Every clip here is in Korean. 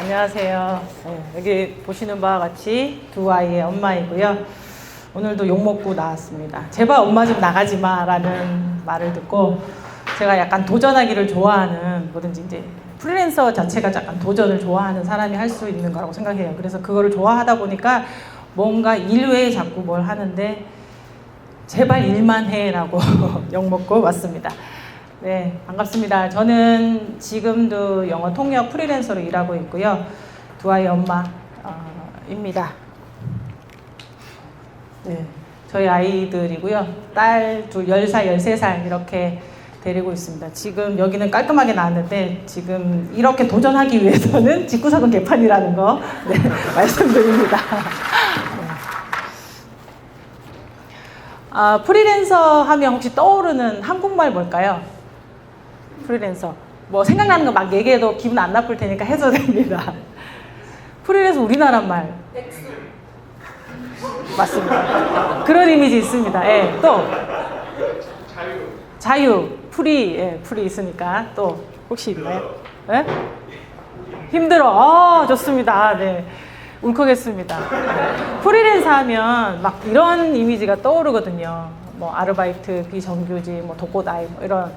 안녕하세요. 네, 여기 보시는 바와 같이 두 아이의 엄마이고요. 오늘도 욕먹고 나왔습니다. 제발 엄마 좀 나가지 마 라는 말을 듣고 제가 약간 도전하기를 좋아하는, 뭐든지 이제 프리랜서 자체가 약간 도전을 좋아하는 사람이 할 수 있는 거라고 생각해요. 그래서 그거를 좋아하다 보니까 뭔가 일 외에 자꾸 뭘 하는데 제발 일만 해 라고 욕먹고 왔습니다. 네, 반갑습니다. 저는 지금도 영어 통역 프리랜서로 일하고 있고요. 두 아이 엄마입니다. 네, 저희 아이들이고요. 딸 둘 10살, 13살 이렇게 데리고 있습니다. 지금 여기는 깔끔하게 나왔는데 지금 이렇게 도전하기 위해서는 집구석은 개판이라는 거 말씀드립니다. 프리랜서 하면 혹시 떠오르는 한국말 뭘까요? 프리랜서. 뭐 생각나는 거 막 얘기해도 기분 안 나쁠 테니까 해도 됩니다. 프리랜서 우리나라 말. 백수. 맞습니다. 그런 이미지 있습니다. 예, 또. 자유. 프리. 예, 프리 있으니까. 또 혹시 있나요? 예? 힘들어. 좋습니다. 네. 울컥했습니다. 프리랜서 하면 막 이런 이미지가 떠오르거든요. 뭐 아르바이트, 비정규직, 뭐 독고다이 뭐 이런.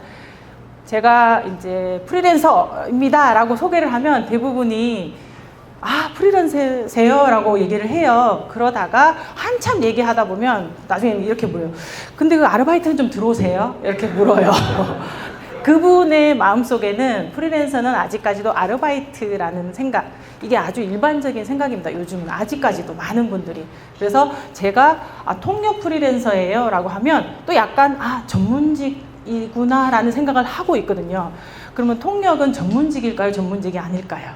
제가 이제 프리랜서입니다 라고 소개를 하면 대부분이 프리랜서세요 라고 얘기를 해요. 그러다가 한참 얘기하다 보면 나중에 이렇게 물어요. 근데 그 아르바이트는 좀 들어오세요? 이렇게 물어요. 그분의 마음속에는 프리랜서는 아직까지도 아르바이트라는 생각, 이게 아주 일반적인 생각입니다. 요즘은 아직까지도 많은 분들이. 그래서 제가 통역 프리랜서예요 라고 하면 또 약간 전문직이구나 라는 생각을 하고 있거든요. 그러면 통역은 전문직일까요? 전문직이 아닐까요?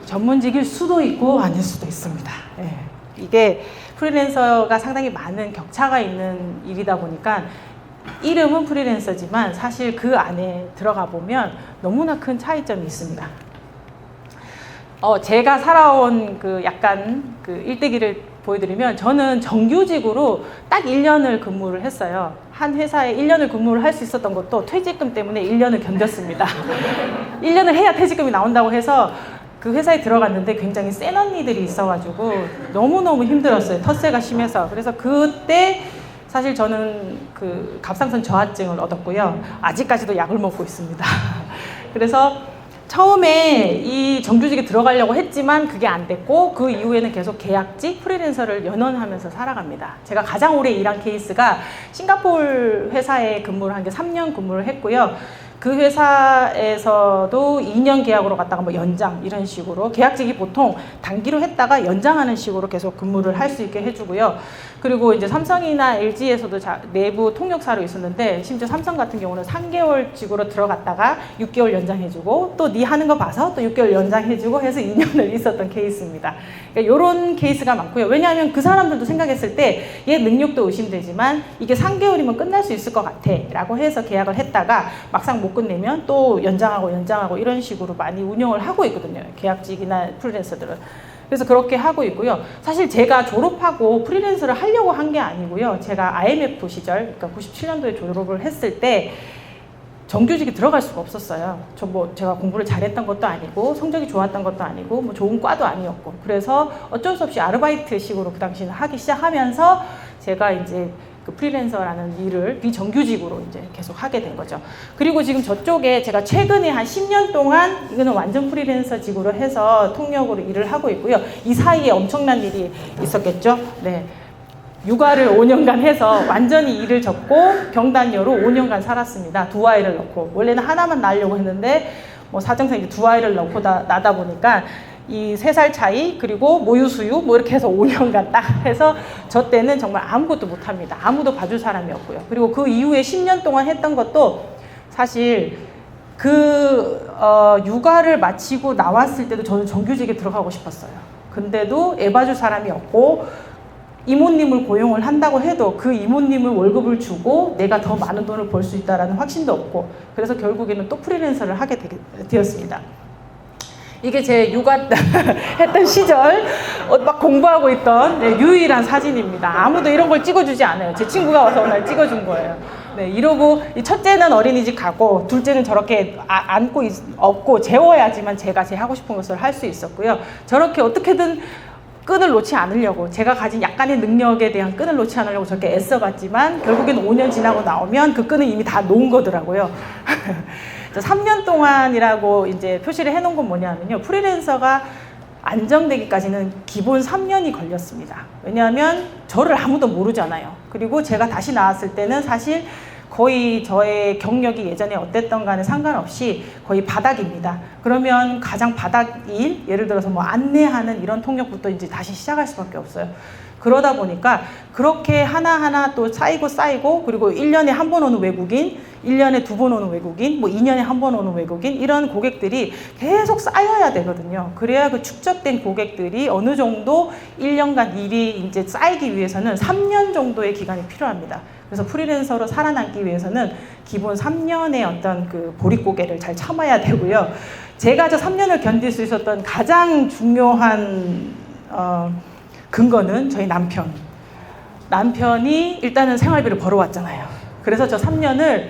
전문직일 수도 있고 아닐 수도 있습니다. 예. 이게 프리랜서가 상당히 많은 격차가 있는 일이다 보니까 이름은 프리랜서지만 사실 그 안에 들어가 보면 너무나 큰 차이점이 있습니다. 제가 살아온 그 약간 그 일대기를 보여드리면 저는 정규직으로 딱 1년을 근무를 했어요. 한 회사에 1년을 근무를 할 수 있었던 것도 퇴직금 때문에 1년을 견뎠습니다. 1년을 해야 퇴직금이 나온다고 해서 그 회사에 들어갔는데 굉장히 센 언니들이 있어가지고 너무너무 힘들었어요. 텃세가 심해서. 그래서 그때 사실 저는 그 갑상선 저하증을 얻었고요. 아직까지도 약을 먹고 있습니다. 그래서 처음에 이 정규직에 들어가려고 했지만 그게 안 됐고 그 이후에는 계속 계약직 프리랜서를 연원하면서 살아갑니다. 제가 가장 오래 일한 케이스가 싱가포르 회사에 근무를 한 게 3년 근무를 했고요. 그 회사에서도 2년 계약으로 갔다가 뭐 연장 이런 식으로 계약직이 보통 단기로 했다가 연장하는 식으로 계속 근무를 할 수 있게 해주고요. 그리고 이제 삼성이나 LG에서도 내부 통역사로 있었는데 심지어 삼성 같은 경우는 3개월직으로 들어갔다가 6개월 연장해주고 또 네 하는 거 봐서 또 6개월 연장해주고 해서 2년을 있었던 케이스입니다. 그러니까 이런 케이스가 많고요. 왜냐하면 그 사람들도 생각했을 때 얘 능력도 의심되지만 이게 3개월이면 끝날 수 있을 것 같아 라고 해서 계약을 했다가 막상 못 끝내면 또 연장하고 이런 식으로 많이 운영을 하고 있거든요. 계약직이나 프리랜서들은. 그래서 그렇게 하고 있고요. 사실 제가 졸업하고 프리랜서를 하려고 한 게 아니고요. 제가 IMF 시절, 그러니까 97년도에 졸업을 했을 때 정규직에 들어갈 수가 없었어요. 제가 공부를 잘했던 것도 아니고 성적이 좋았던 것도 아니고 뭐 좋은 과도 아니었고 그래서 어쩔 수 없이 아르바이트 식으로 그 당시에는 하기 시작하면서 제가 이제 그 프리랜서라는 일을 비정규직으로 이제 계속 하게 된 거죠. 그리고 지금 저쪽에 제가 최근에 한 10년 동안 이거는 완전 프리랜서직으로 해서 통역으로 일을 하고 있고요. 이 사이에 엄청난 일이 있었겠죠. 네. 육아를 5년간 해서 완전히 일을 접고 경단녀로 5년간 살았습니다. 두 아이를 낳고. 원래는 하나만 낳으려고 했는데 뭐 사정상 이제 두 아이를 낳고 나다 보니까 이 3살 차이 그리고 모유 수유 뭐 이렇게 해서 5년간 딱 해서 저 때는 정말 아무것도 못합니다. 아무도 봐줄 사람이 없고요. 그리고 그 이후에 10년 동안 했던 것도 사실 육아를 마치고 나왔을 때도 저는 정규직에 들어가고 싶었어요. 근데도 애 봐줄 사람이 없고 이모님을 고용을 한다고 해도 그 이모님을 월급을 주고 내가 더 많은 돈을 벌 수 있다는 확신도 없고 그래서 결국에는 또 프리랜서를 하게 되었습니다. 이게 제 육아 했던 시절 막 공부하고 있던 유일한 사진입니다. 아무도 이런 걸 찍어주지 않아요. 제 친구가 와서 오늘 찍어준 거예요. 네, 이러고 이 첫째는 어린이집 가고 둘째는 저렇게 업고 재워야지만 제가 제 하고 싶은 것을 할 수 있었고요. 저렇게 어떻게든 끈을 놓지 않으려고 제가 가진 약간의 능력에 대한 끈을 놓지 않으려고 저렇게 애써봤지만 결국엔 5년 지나고 나오면 그 끈은 이미 다 놓은 거더라고요. 3년 동안이라고 이제 표시를 해놓은 건 뭐냐면요. 프리랜서가 안정되기까지는 기본 3년이 걸렸습니다. 왜냐하면 저를 아무도 모르잖아요. 그리고 제가 다시 나왔을 때는 사실 거의 저의 경력이 예전에 어땠던 간에 상관없이 거의 바닥입니다. 그러면 가장 바닥인 예를 들어서 뭐 안내하는 이런 통역부터 이제 다시 시작할 수밖에 없어요. 그러다 보니까 그렇게 하나하나 또 쌓이고 그리고 1년에 한 번 오는 외국인, 1년에 2번 오는 외국인, 뭐 2년에 한 번 오는 외국인 이런 고객들이 계속 쌓여야 되거든요. 그래야 그 축적된 고객들이 어느 정도 1년간 일이 이제 쌓이기 위해서는 3년 정도의 기간이 필요합니다. 그래서 프리랜서로 살아남기 위해서는 기본 3년의 어떤 그 보릿고개를 잘 참아야 되고요. 제가 저 3년을 견딜 수 있었던 가장 중요한 근거는 저희 남편이 일단은 생활비를 벌어왔잖아요. 그래서 저 3년을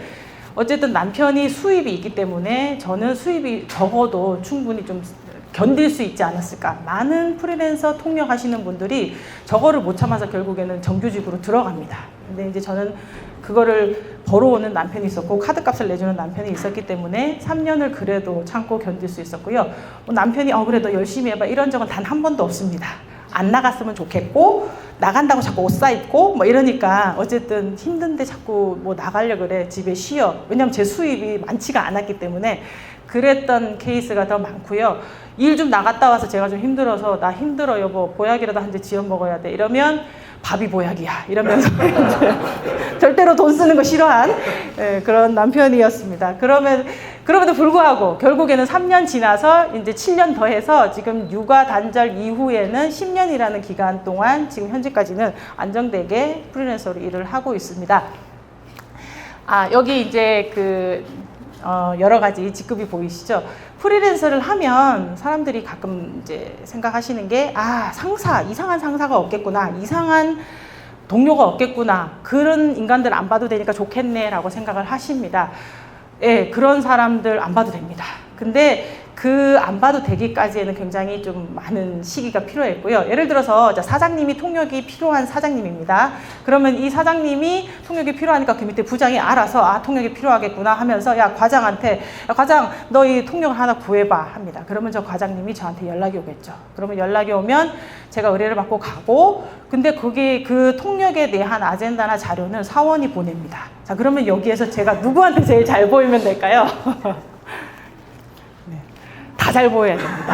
어쨌든 남편이 수입이 있기 때문에 저는 수입이 적어도 충분히 좀 견딜 수 있지 않았을까. 많은 프리랜서 통역하시는 분들이 저거를 못 참아서 결국에는 정규직으로 들어갑니다. 근데 이제 저는 그거를 벌어오는 남편이 있었고 카드값을 내주는 남편이 있었기 때문에 3년을 그래도 참고 견딜 수 있었고요. 남편이 그래도 열심히 해봐 이런 적은 단 한 번도 없습니다. 안 나갔으면 좋겠고 나간다고 자꾸 옷 사입고 뭐 이러니까 어쨌든 힘든데 자꾸 뭐 나가려 그래 집에 쉬어. 왜냐면 제 수입이 많지가 않았기 때문에 그랬던 케이스가 더 많고요. 일 좀 나갔다 와서 제가 좀 힘들어서 나 힘들어 여보 보약이라도 한 대 지어 먹어야 돼 이러면 밥이 보약이야 이러면서 절대로 돈 쓰는 거 싫어한 그런 남편이었습니다. 그럼에도 불구하고 결국에는 3년 지나서 이제 7년 더해서 지금 육아 단절 이후에는 10년이라는 기간 동안 지금 현재까지는 안정되게 프리랜서로 일을 하고 있습니다. 여기 이제 여러 가지 직급이 보이시죠? 프리랜서를 하면 사람들이 가끔 이제 생각하시는 게 이상한 상사가 없겠구나, 이상한 동료가 없겠구나, 그런 인간들 안 봐도 되니까 좋겠네 라고 생각을 하십니다. 예, 그런 사람들 안 봐도 됩니다. 근데 그 안 봐도 되기까지에는 굉장히 좀 많은 시기가 필요했고요. 예를 들어서 사장님이 통역이 필요한 사장님입니다. 그러면 이 사장님이 통역이 필요하니까 그 밑에 부장이 알아서 통역이 필요하겠구나 하면서 과장한테 과장 너 이 통역을 하나 구해봐 합니다. 그러면 저 과장님이 저한테 연락이 오겠죠. 그러면 연락이 오면 제가 의뢰를 받고 가고 근데 그 통역에 대한 아젠다나 자료는 사원이 보냅니다. 자, 그러면 여기에서 제가 누구한테 제일 잘 보이면 될까요? 다 잘 보여야 됩니다.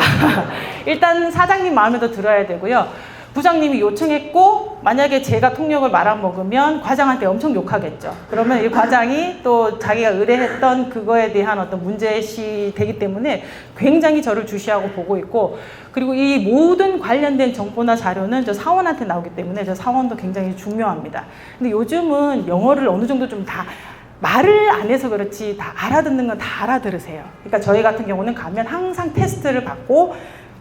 일단 사장님 마음에도 들어야 되고요. 부장님이 요청했고 만약에 제가 통역을 말아먹으면 과장한테 엄청 욕하겠죠. 그러면 이 과장이 또 자기가 의뢰했던 그거에 대한 어떤 문제시 되기 때문에 굉장히 저를 주시하고 보고 있고 그리고 이 모든 관련된 정보나 자료는 저 사원한테 나오기 때문에 저 사원도 굉장히 중요합니다. 근데 요즘은 영어를 어느 정도 좀 다 말을 안 해서 그렇지 다 알아듣는 건 다 알아들으세요. 그러니까 저희 같은 경우는 가면 항상 테스트를 받고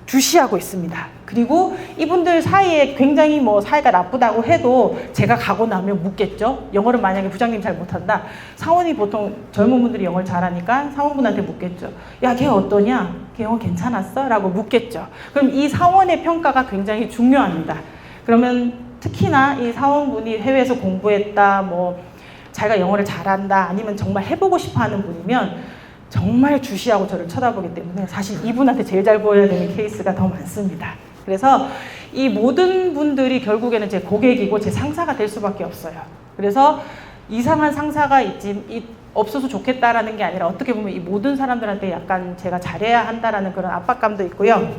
주시하고 있습니다. 그리고 이분들 사이에 굉장히 뭐 사이가 나쁘다고 해도 제가 가고 나면 묻겠죠. 영어를 만약에 부장님 잘 못한다. 사원이 보통 젊은 분들이 영어를 잘하니까 사원분한테 묻겠죠. 야, 걔 어떠냐? 걔 영어 괜찮았어? 라고 묻겠죠. 그럼 이 사원의 평가가 굉장히 중요합니다. 그러면 특히나 이 사원분이 해외에서 공부했다, 자기가 영어를 잘한다, 아니면 정말 해보고 싶어 하는 분이면 정말 주시하고 저를 쳐다보기 때문에 사실 이분한테 제일 잘 보여야 되는 케이스가 더 많습니다. 그래서 이 모든 분들이 결국에는 제 고객이고 제 상사가 될 수밖에 없어요. 그래서 이상한 상사가 없어서 좋겠다라는 게 아니라 어떻게 보면 이 모든 사람들한테 약간 제가 잘해야 한다라는 그런 압박감도 있고요.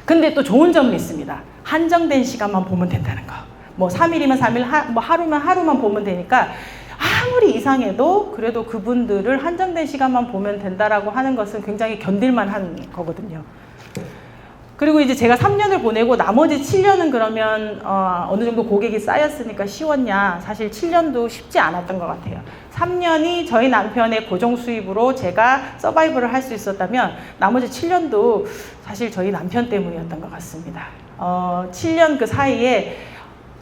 근데 또 좋은 점이 있습니다. 한정된 시간만 보면 된다는 거. 3일이면 3일, 하루면 하루만 보면 되니까 아무리 이상해도 그래도 그분들을 한정된 시간만 보면 된다라고 하는 것은 굉장히 견딜만한 거거든요. 그리고 이제 제가 3년을 보내고 나머지 7년은 그러면 어느 정도 고객이 쌓였으니까 쉬웠냐? 사실 7년도 쉽지 않았던 것 같아요. 3년이 저희 남편의 고정 수입으로 제가 서바이벌을 할 수 있었다면 나머지 7년도 사실 저희 남편 때문이었던 것 같습니다. 7년 그 사이에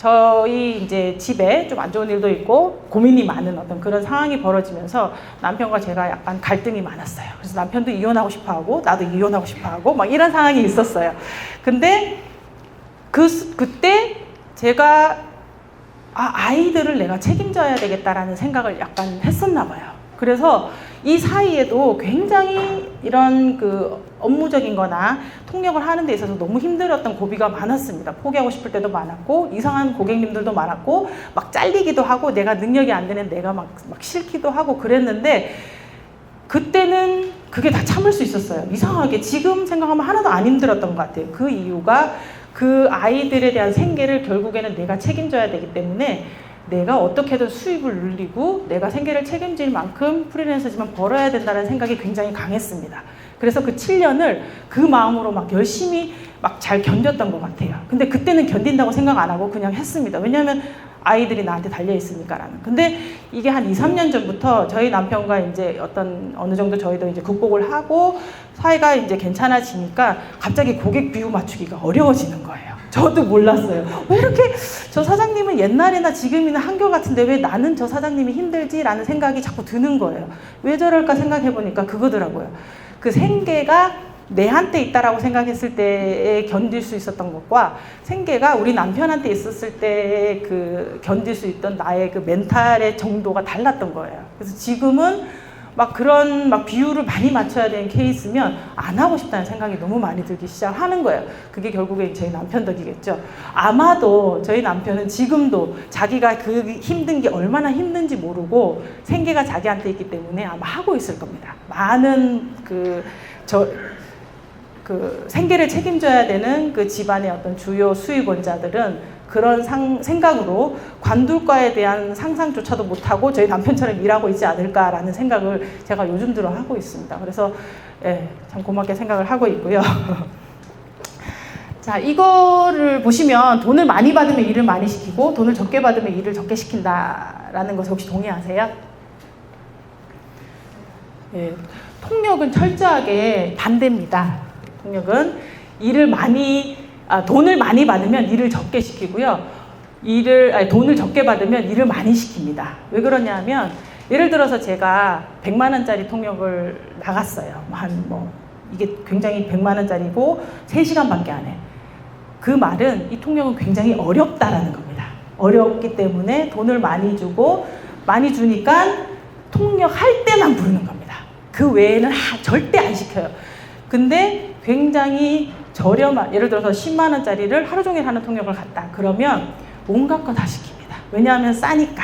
저희 이제 집에 좀 안 좋은 일도 있고 고민이 많은 어떤 그런 상황이 벌어지면서 남편과 제가 약간 갈등이 많았어요. 그래서 남편도 이혼하고 싶어 하고 나도 이혼하고 싶어 하고 막 이런 상황이 있었어요. 근데 그때 제가 아이들을 내가 책임져야 되겠다라는 생각을 약간 했었나 봐요. 그래서 이 사이에도 굉장히 이런 그 업무적인 거나 통역을 하는 데 있어서 너무 힘들었던 고비가 많았습니다. 포기하고 싶을 때도 많았고, 이상한 고객님들도 많았고, 막 잘리기도 하고, 내가 능력이 안 되는 내가 막 싫기도 하고 그랬는데, 그때는 그게 다 참을 수 있었어요. 이상하게 지금 생각하면 하나도 안 힘들었던 것 같아요. 그 이유가 그 아이들에 대한 생계를 결국에는 내가 책임져야 되기 때문에 내가 어떻게든 수입을 늘리고 내가 생계를 책임질 만큼 프리랜서지만 벌어야 된다는 생각이 굉장히 강했습니다. 그래서 그 7년을 그 마음으로 막 열심히 막 잘 견뎠던 것 같아요. 근데 그때는 견딘다고 생각 안 하고 그냥 했습니다. 왜냐하면 아이들이 나한테 달려있으니까라는. 근데 이게 한 2, 3년 전부터 저희 남편과 이제 어느 정도 저희도 이제 극복을 하고 사이가 이제 괜찮아지니까 갑자기 고객 비율 맞추기가 어려워지는 거예요. 저도 몰랐어요. 왜 이렇게 저 사장님은 옛날이나 지금이나 한결같은데 왜 나는 저 사장님이 힘들지라는 생각이 자꾸 드는 거예요. 왜 저럴까 생각해보니까 그거더라고요. 그 생계가 내한테 있다라고 생각했을 때에 견딜 수 있었던 것과 생계가 우리 남편한테 있었을 때 그 견딜 수 있던 나의 그 멘탈의 정도가 달랐던 거예요. 그래서 지금은 막 그런 막 비율을 많이 맞춰야 되는 케이스면 안 하고 싶다는 생각이 너무 많이 들기 시작하는 거예요. 그게 결국에 저희 남편 덕이겠죠. 아마도 저희 남편은 지금도 자기가 그 힘든 게 얼마나 힘든지 모르고 생계가 자기한테 있기 때문에 아마 하고 있을 겁니다. 많은 생계를 책임져야 되는 그 집안의 어떤 주요 수입원자들은 그런 생각으로 관둘과에 대한 상상조차도 못하고 저희 남편처럼 일하고 있지 않을까라는 생각을 제가 요즘 들어 하고 있습니다. 그래서 참 고맙게 생각을 하고 있고요. 자, 이거를 보시면 돈을 많이 받으면 일을 많이 시키고 돈을 적게 받으면 일을 적게 시킨다라는 것에 혹시 동의하세요? 통역은 철저하게 반대입니다. 통역은 돈을 많이 받으면 일을 적게 시키고요. 돈을 적게 받으면 일을 많이 시킵니다. 왜 그러냐면, 예를 들어서 제가 100만 원짜리 통역을 나갔어요. 이게 굉장히 100만 원짜리고 3시간밖에 안 해. 그 말은 이 통역은 굉장히 어렵다라는 겁니다. 어렵기 때문에 돈을 많이 주고, 많이 주니까 통역할 때만 부르는 겁니다. 그 외에는 절대 안 시켜요. 근데 굉장히 저렴한, 예를 들어서 10만 원짜리를 하루 종일 하는 통역을 갔다. 그러면 온갖 거 다 시킵니다. 왜냐하면 싸니까.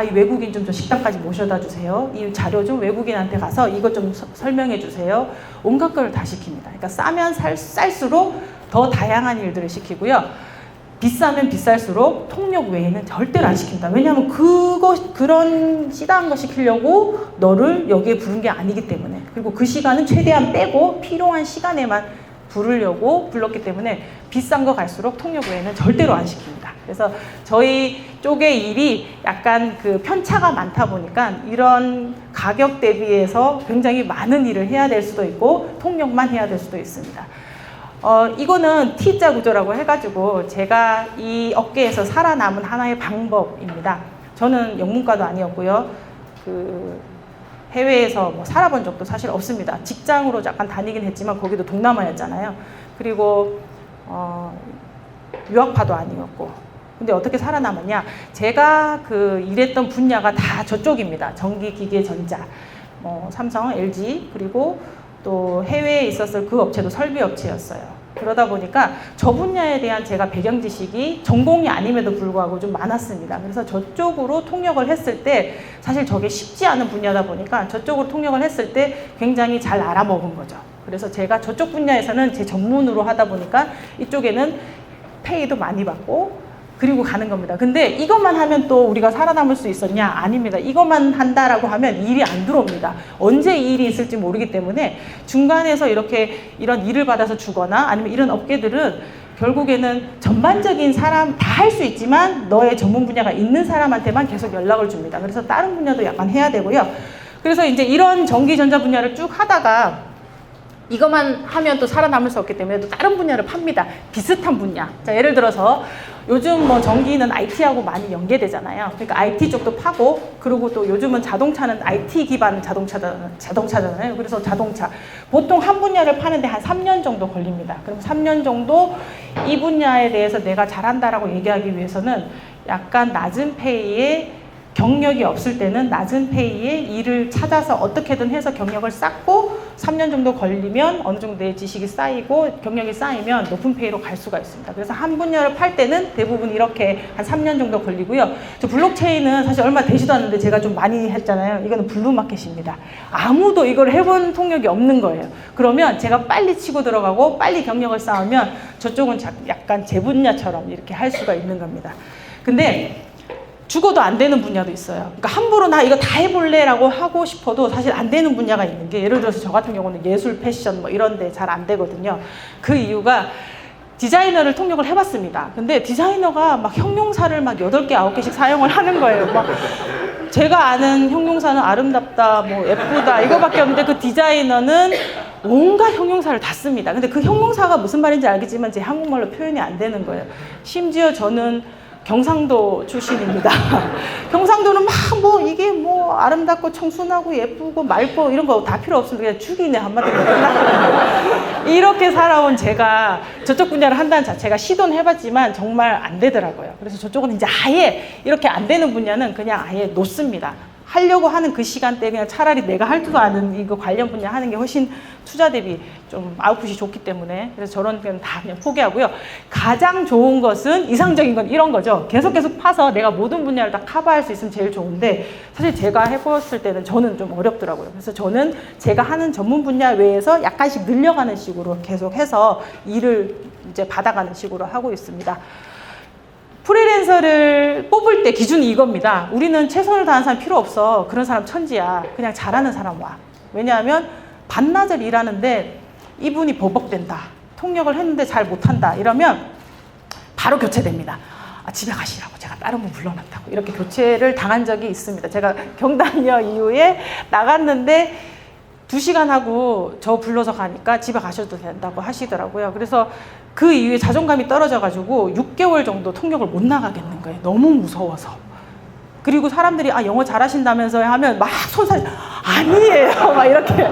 이 외국인 좀 저 식당까지 모셔다 주세요. 이 자료 좀 외국인한테 가서 이거 좀 설명해 주세요. 온갖 거를 다 시킵니다. 그러니까 싸면 쌀수록 더 다양한 일들을 시키고요. 비싸면 비쌀수록 통역 외에는 절대로 안 시킵니다. 왜냐하면 그런 시다한 거 시키려고 너를 여기에 부른 게 아니기 때문에. 그리고 그 시간은 최대한 빼고 필요한 시간에만 부르려고 불렀기 때문에 비싼 거 갈수록 통역 외에는 절대로 안 시킵니다. 그래서 저희 쪽의 일이 약간 그 편차가 많다 보니까 이런 가격 대비해서 굉장히 많은 일을 해야 될 수도 있고 통역만 해야 될 수도 있습니다. 이거는 T자 구조라고 해가지고 제가 이 업계에서 살아남은 하나의 방법입니다. 저는 영문과도 아니었고요. 해외에서 살아본 적도 사실 없습니다. 직장으로 약간 다니긴 했지만 거기도 동남아였잖아요. 그리고 유학파도 아니었고. 근데 어떻게 살아남았냐? 제가 일했던 분야가 다 저쪽입니다. 전기, 기계, 전자, 삼성, LG, 그리고 또 해외에 있었을 그 업체도 설비 업체였어요. 그러다 보니까 저 분야에 대한 제가 배경 지식이 전공이 아님에도 불구하고 좀 많았습니다. 그래서 저쪽으로 통역을 했을 때 사실 저게 쉽지 않은 분야다 보니까 저쪽으로 통역을 했을 때 굉장히 잘 알아먹은 거죠. 그래서 제가 저쪽 분야에서는 제 전문으로 하다 보니까 이쪽에는 페이도 많이 받고 그리고 가는 겁니다. 근데 이것만 하면 또 우리가 살아남을 수 있었냐? 아닙니다. 이것만 한다라고 하면 일이 안 들어옵니다. 언제 이 일이 있을지 모르기 때문에 중간에서 이런 일을 받아서 주거나 아니면 이런 업계들은 결국에는 전반적인 사람 다 할 수 있지만 너의 전문 분야가 있는 사람한테만 계속 연락을 줍니다. 그래서 다른 분야도 약간 해야 되고요. 그래서 이제 이런 전기 전자 분야를 쭉 하다가 이것만 하면 또 살아남을 수 없기 때문에 또 다른 분야를 팝니다. 비슷한 분야. 자, 예를 들어서 요즘 뭐 전기는 IT하고 많이 연계되잖아요. 그러니까 IT 쪽도 파고, 그리고 또 요즘은 자동차는 IT 기반 자동차잖아요. 그래서 자동차. 보통 한 분야를 파는데 한 3년 정도 걸립니다. 그럼 3년 정도 이 분야에 대해서 내가 잘한다라고 얘기하기 위해서는 약간 낮은 페이에 경력이 없을 때는 낮은 페이에 일을 찾아서 어떻게든 해서 경력을 쌓고 3년 정도 걸리면 어느 정도의 지식이 쌓이고 경력이 쌓이면 높은 페이로 갈 수가 있습니다. 그래서 한 분야를 팔 때는 대부분 이렇게 한 3년 정도 걸리고요. 저 블록체인은 사실 얼마 되지도 않는데 제가 좀 많이 했잖아요. 이거는 블루마켓입니다. 아무도 이걸 해본 통역이 없는 거예요. 그러면 제가 빨리 치고 들어가고 빨리 경력을 쌓으면 저쪽은 약간 제 분야처럼 이렇게 할 수가 있는 겁니다. 근데 죽어도 안 되는 분야도 있어요. 그러니까 함부로 나 이거 다 해볼래 라고 하고 싶어도 사실 안 되는 분야가 있는 게, 예를 들어서 저 같은 경우는 예술, 패션 뭐 이런 데 잘 안 되거든요. 그 이유가 디자이너를 통역을 해봤습니다. 근데 디자이너가 막 형용사를 막 8개, 9개씩 사용을 하는 거예요. 막 제가 아는 형용사는 아름답다, 뭐 예쁘다 이거밖에 없는데 그 디자이너는 온갖 형용사를 다 씁니다. 근데 그 형용사가 무슨 말인지 알겠지만 제 한국말로 표현이 안 되는 거예요. 심지어 저는 경상도 출신입니다. 경상도는 막 뭐 이게 뭐 아름답고 청순하고 예쁘고 맑고 이런 거 다 필요 없습니다. 그냥 죽이네 한마디로 끝났어요. 이렇게 살아온 제가 저쪽 분야를 한다는 자체가 시도는 해봤지만 정말 안 되더라고요. 그래서 저쪽은 이제 아예 이렇게 안 되는 분야는 그냥 아예 놓습니다. 하려고 하는 그 시간대에 그냥 차라리 내가 할 줄도 아는 이거 관련 분야 하는 게 훨씬 투자 대비 좀 아웃풋이 좋기 때문에, 그래서 저런 건 다 그냥 포기하고요. 가장 좋은 것은, 이상적인 건 이런 거죠. 계속 파서 내가 모든 분야를 다 커버할 수 있으면 제일 좋은데, 사실 제가 해봤을 때는 저는 좀 어렵더라고요. 그래서 저는 제가 하는 전문 분야 외에서 약간씩 늘려가는 식으로 계속 해서 일을 이제 받아가는 식으로 하고 있습니다. 프리랜서를 뽑을 때 기준이 이겁니다. 우리는 최선을 다하는 사람 필요 없어. 그런 사람 천지야. 그냥 잘하는 사람 와. 왜냐하면 반나절 일하는데 이분이 버벅댄다, 통역을 했는데 잘 못한다 이러면 바로 교체됩니다. 아, 집에 가시라고 제가 다른 분 불러놨다고 이렇게 교체를 당한 적이 있습니다. 제가 경단녀 이후에 나갔는데 2시간 하고 저 불러서 가니까 집에 가셔도 된다고 하시더라고요. 그래서 그 이후에 자존감이 떨어져가지고 6개월 정도 통역을 못 나가겠는 거예요. 너무 무서워서. 그리고 사람들이 아 영어 잘하신다면서요 하면 막 손살 아니에요 막 이렇게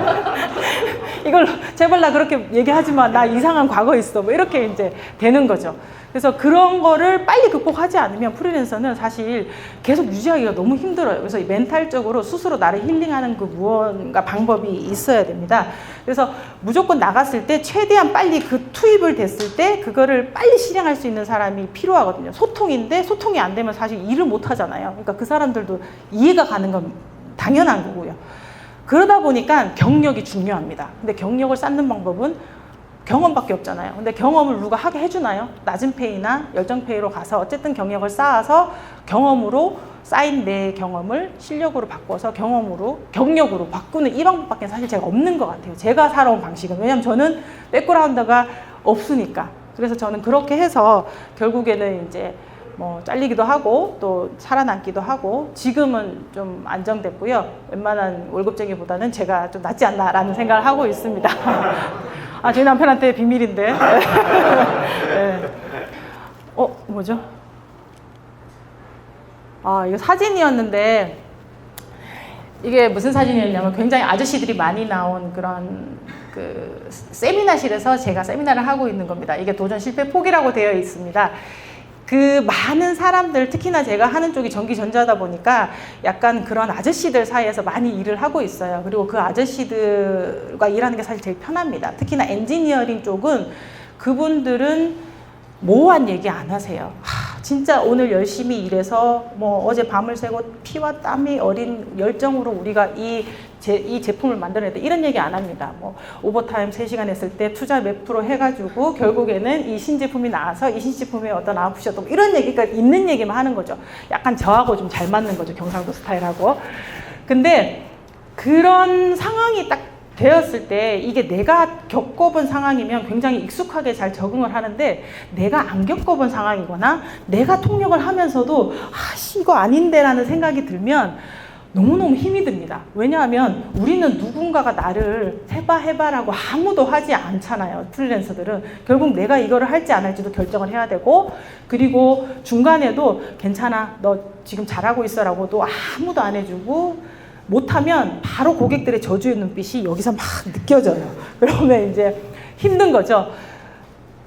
이걸 제발 나 그렇게 얘기하지 마, 나 이상한 과거 있어 뭐 이렇게 이제 되는 거죠. 그래서 그런 거를 빨리 극복하지 않으면 프리랜서는 사실 계속 유지하기가 너무 힘들어요. 그래서 멘탈적으로 스스로 나를 힐링하는 그 무언가 방법이 있어야 됩니다. 그래서 무조건 나갔을 때 최대한 빨리 그 투입을 됐을 때 그거를 빨리 실행할 수 있는 사람이 필요하거든요. 소통인데 소통이 안 되면 사실 일을 못 하잖아요. 그러니까 그 사람들도 이해가 가는 건 당연한 거고요. 그러다 보니까 경력이 중요합니다. 근데 경력을 쌓는 방법은 경험밖에 없잖아요. 근데 경험을 누가 하게 해주나요? 낮은 페이나 열정 페이로 가서 어쨌든 경력을 쌓아서 경험으로 쌓인 내 경험을 실력으로 바꿔서 경력으로 바꾸는 이 방법밖에 사실 제가 없는 것 같아요. 제가 살아온 방식은. 왜냐면 저는 백그라운드가 없으니까. 그래서 저는 그렇게 해서 결국에는 이제 뭐 잘리기도 하고 또 살아남기도 하고 지금은 좀 안정됐고요. 웬만한 월급쟁이보다는 제가 좀 낫지 않나라는 생각을 하고 있습니다. 아, 저희 남편한테 비밀인데. 네. 뭐죠? 아, 이거 사진이었는데 이게 무슨 사진이었냐면 굉장히 아저씨들이 많이 나온 그런 그 세미나실에서 제가 세미나를 하고 있는 겁니다. 이게 도전 실패 포기라고 되어 있습니다. 그 많은 사람들, 특히나 제가 하는 쪽이 전기전자다 보니까 약간 그런 아저씨들 사이에서 많이 일을 하고 있어요. 그리고 그 아저씨들과 일하는 게 사실 제일 편합니다. 특히나 엔지니어링 쪽은 그분들은 모호한 얘기 안 하세요. 진짜 오늘 열심히 일해서 뭐 어제 밤을 새고 피와 땀이 어린 열정으로 우리가 이 제품을 만들어야 돼 이런 얘기 안 합니다. 뭐 오버타임 3시간 했을 때 투자 몇 프로 해가지고 결국에는 이 신제품이 나와서 이 신제품의 어떤 아웃풋이었던 이런 얘기가 있는 얘기만 하는 거죠. 약간 저하고 좀 잘 맞는 거죠. 경상도 스타일하고. 근데 그런 상황이 딱 되었을 때 이게 내가 겪어본 상황이면 굉장히 익숙하게 잘 적응을 하는데 내가 안 겪어본 상황이거나 내가 통역을 하면서도 이거 아닌데 라는 생각이 들면 너무너무 힘이 듭니다. 왜냐하면 우리는 누군가가 나를 해봐라고 아무도 하지 않잖아요. 프리랜서들은. 결국 내가 이거를 할지 안 할지도 결정을 해야 되고, 그리고 중간에도 괜찮아, 너 지금 잘하고 있어 라고도 아무도 안 해주고, 못하면 바로 고객들의 저주의 눈빛이 여기서 막 느껴져요. 그러면 이제 힘든 거죠.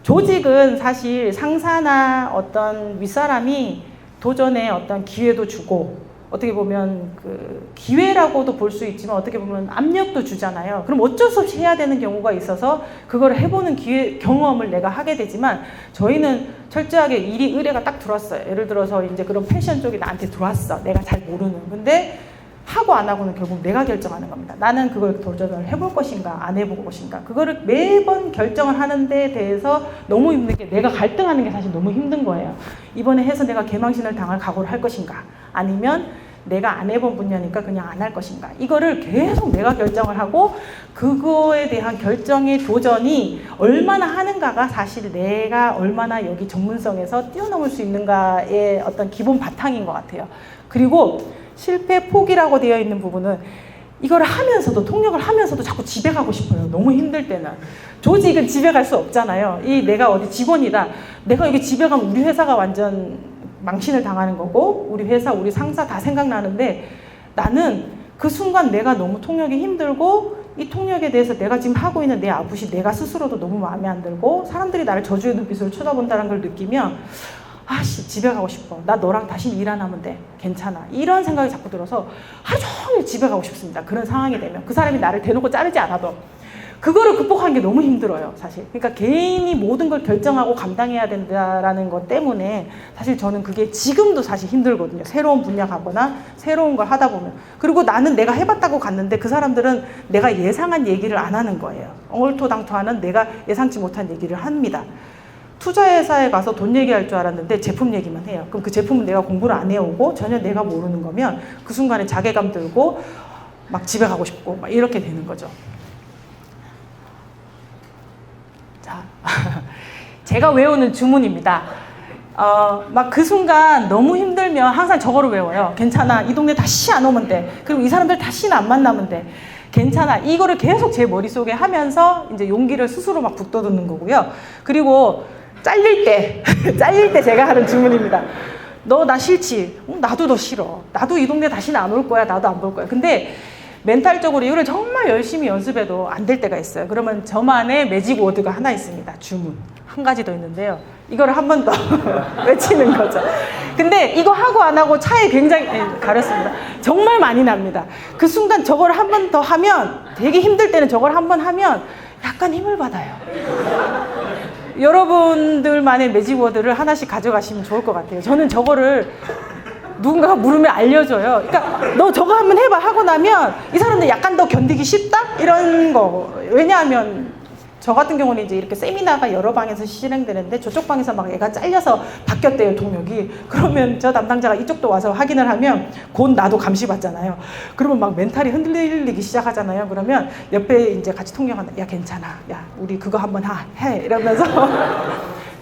조직은 사실 상사나 어떤 윗사람이 도전의 어떤 기회도 주고, 어떻게 보면 그 기회라고도 볼 수 있지만 어떻게 보면 압력도 주잖아요. 그럼 어쩔 수 없이 해야 되는 경우가 있어서 그걸 해보는 경험을 내가 하게 되지만, 저희는 철저하게 일이 의뢰가 딱 들어왔어요. 예를 들어서 이제 그런 패션 쪽이 나한테 들어왔어. 내가 잘 모르는. 근데 하고 안 하고는 결국 내가 결정하는 겁니다. 나는 그걸 도전을 해볼 것인가 안 해볼 것인가. 그거를 매번 결정을 하는 데 대해서 너무 힘든 게, 내가 갈등하는 게 사실 너무 힘든 거예요. 이번에 해서 내가 개망신을 당할 각오를 할 것인가, 아니면 내가 안 해본 분야니까 그냥 안 할 것인가. 이거를 계속 내가 결정을 하고, 그거에 대한 결정의 도전이 얼마나 하는가가 사실 내가 얼마나 여기 전문성에서 뛰어넘을 수 있는가의 어떤 기본 바탕인 것 같아요. 그리고 실패 포기라고 되어 있는 부분은, 이거를 하면서도, 통역을 하면서도 자꾸 집에 가고 싶어요. 너무 힘들 때는. 조직은 집에 갈 수 없잖아요. 내가 어디 직원이다. 내가 여기 집에 가면 우리 회사가 완전 망신을 당하는 거고, 우리 회사, 우리 상사 다 생각나는데, 나는 그 순간 내가 너무 통역이 힘들고, 이 통역에 대해서 내가 지금 하고 있는 내 아부시, 내가 스스로도 너무 마음에 안 들고, 사람들이 나를 저주의 눈빛으로 쳐다본다는 걸 느끼면, 아씨, 집에 가고 싶어. 나 너랑 다시 일 안 하면 돼. 괜찮아. 이런 생각이 자꾸 들어서 하루 종일 집에 가고 싶습니다. 그런 상황이 되면. 그 사람이 나를 대놓고 자르지 않아도. 그거를 극복하는 게 너무 힘들어요, 사실. 그러니까 개인이 모든 걸 결정하고 감당해야 된다라는 것 때문에 사실 저는 그게 지금도 사실 힘들거든요. 새로운 분야 가거나 새로운 걸 하다 보면. 그리고 나는 내가 해봤다고 갔는데 그 사람들은 내가 예상한 얘기를 안 하는 거예요. 엉얼토당토하는 내가 예상치 못한 얘기를 합니다. 투자회사에 가서 돈 얘기할 줄 알았는데 제품 얘기만 해요. 그럼 그 제품은 내가 공부를 안 해오고 전혀 내가 모르는 거면 그 순간에 자괴감 들고 막 집에 가고 싶고 막 이렇게 되는 거죠. 자, 제가 외우는 주문입니다. 막 그 순간 너무 힘들면 항상 저거를 외워요. 괜찮아. 이 동네 다시 안 오면 돼. 그리고 이 사람들 다시는 안 만나면 돼. 괜찮아. 이거를 계속 제 머릿속에 하면서 이제 용기를 스스로 막 북돋우는 거고요. 그리고 잘릴 때 제가 하는 주문입니다. 너 나 싫지? 나도 너 싫어. 나도 이 동네 다시는 안 올 거야. 나도 안 볼 거야. 근데 멘탈적으로 이거를 정말 열심히 연습해도 안 될 때가 있어요. 그러면 저만의 매직 워드가 하나 있습니다. 주문. 한 가지 더 있는데요. 이거를 한 번 더 외치는 거죠. 근데 이거 하고 안 하고 차이 굉장히 가렸습니다. 정말 많이 납니다. 그 순간 저걸 한 번 더 하면, 되게 힘들 때는 저걸 한 번 하면 약간 힘을 받아요. 여러분들만의 매직 워드를 하나씩 가져가시면 좋을 것 같아요. 저는 저거를 누군가가 물으면 알려줘요. 그러니까 너 저거 한번 해봐 하고 나면 이 사람들 약간 더 견디기 쉽다? 이런 거. 왜냐하면 저 같은 경우는 이제 이렇게 세미나가 여러 방에서 실행되는데 저쪽 방에서 막 애가 잘려서 바뀌었대요, 통역이. 그러면 저 담당자가 이쪽도 와서 확인을 하면 곧 나도 감시받잖아요. 그러면 막 멘탈이 흔들리기 시작하잖아요. 그러면 옆에 이제 같이 통역한다. 야, 괜찮아. 야, 우리 그거 한번 해. 이러면서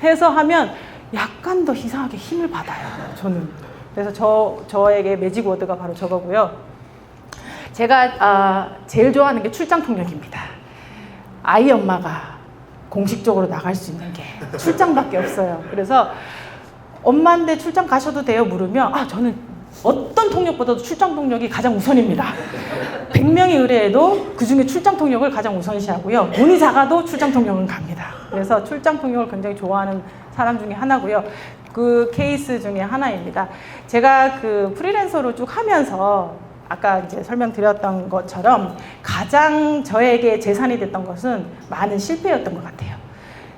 해서 하면 약간 더 이상하게 힘을 받아요, 저는. 그래서 저에게 매직 워드가 바로 저거고요. 제가 제일 좋아하는 게 출장 통역입니다. 아이 엄마가 공식적으로 나갈 수 있는 게 출장밖에 없어요. 그래서 엄마인데 출장 가셔도 돼요? 물으면 저는 어떤 통역보다도 출장 통역이 가장 우선입니다. 100명이 의뢰해도 그중에 출장 통역을 가장 우선시하고요. 돈이 작아도 출장 통역은 갑니다. 그래서 출장 통역을 굉장히 좋아하는 사람 중에 하나고요. 그 케이스 중에 하나입니다. 제가 그 프리랜서로 쭉 하면서 아까 이제 설명드렸던 것처럼 가장 저에게 재산이 됐던 것은 많은 실패였던 것 같아요.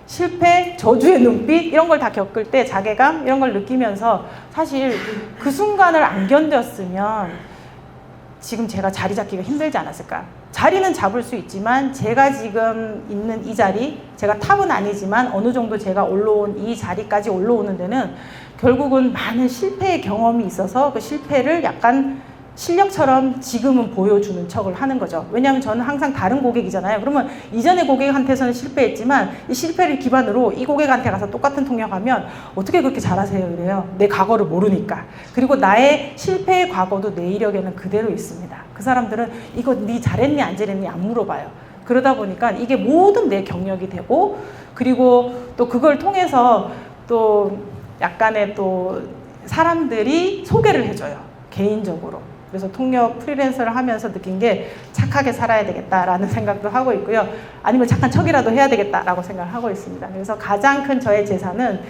실패, 저주의 눈빛 이런 걸 다 겪을 때 자괴감 이런 걸 느끼면서 사실 그 순간을 안 견뎠으면 지금 제가 자리 잡기가 힘들지 않았을까. 자리는 잡을 수 있지만 제가 지금 있는 이 자리, 제가 탑은 아니지만 어느 정도 제가 올라온 이 자리까지 올라오는 데는 결국은 많은 실패의 경험이 있어서 그 실패를 약간 실력처럼 지금은 보여주는 척을 하는 거죠. 왜냐하면 저는 항상 다른 고객이잖아요. 그러면 이전의 고객한테서는 실패했지만 이 실패를 기반으로 이 고객한테 가서 똑같은 통역하면 어떻게 그렇게 잘하세요? 이래요. 내 과거를 모르니까. 그리고 나의 실패의 과거도 내 이력에는 그대로 있습니다. 그 사람들은 이거 네 잘했니 안 잘했니 안 물어봐요. 그러다 보니까 이게 모든 내 경력이 되고, 그리고 또 그걸 통해서 또 약간의 또 사람들이 소개를 해줘요. 개인적으로. 그래서 통역 프리랜서를 하면서 느낀 게 착하게 살아야 되겠다라는 생각도 하고 있고요. 아니면 착한 척이라도 해야 되겠다라고 생각을 하고 있습니다. 그래서 가장 큰 저의 재산은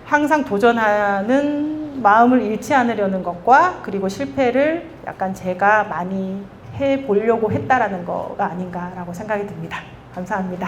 항상 도전하는 마음을 잃지 않으려는 것과, 그리고 실패를 약간 제가 많이 해보려고 했다라는 거가 아닌가라고 생각이 듭니다. 감사합니다.